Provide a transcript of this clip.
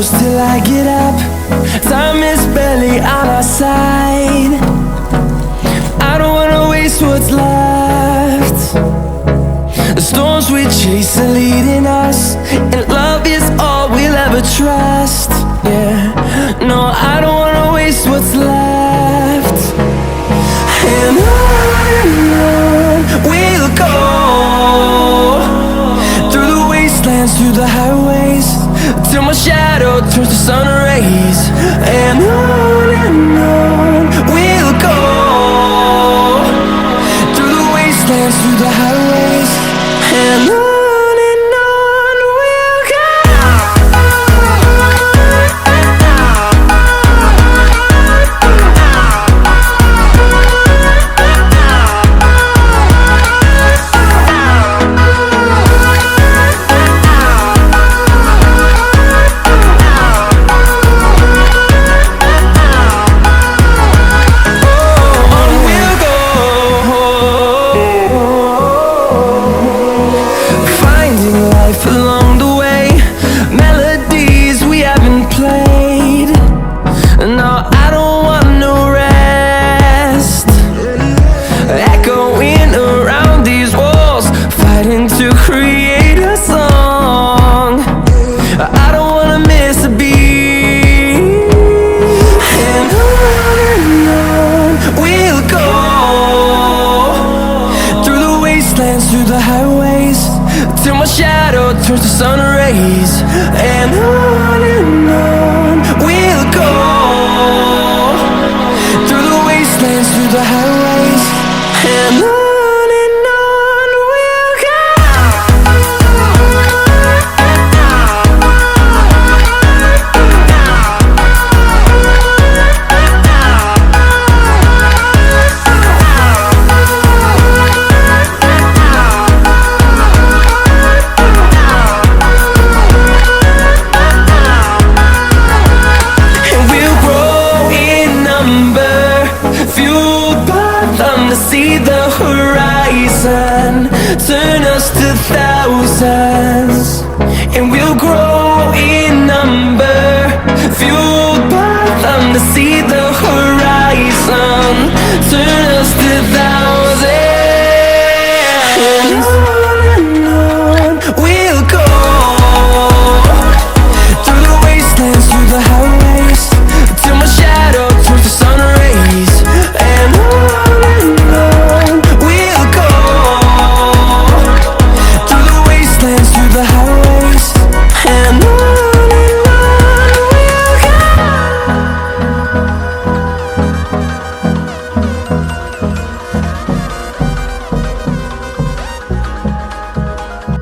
close till I get up. Time is barely on our side. I don't wanna waste what's left. The storms we chase are leading us, and love is all we'll ever trust. Yeah, no, I don't wanna waste what's left. And on we'll go, through the wastelands, through the highways, till my shadow turns to sun rays. And on we'll go, through the wastelands, through the highways, and on we'll go. Along the way, melodies we haven't played. No, I don't want no rest. Echoing around these walls, fighting to create a song. I don't wanna miss a beat. And on we'll go, through the wastelands, through the highways, till my shadow turns to sun rays. And on we'll go, through the wastelands, through the highways, and on we'll go. Fueled by them to see the horizon, turn us to thousands.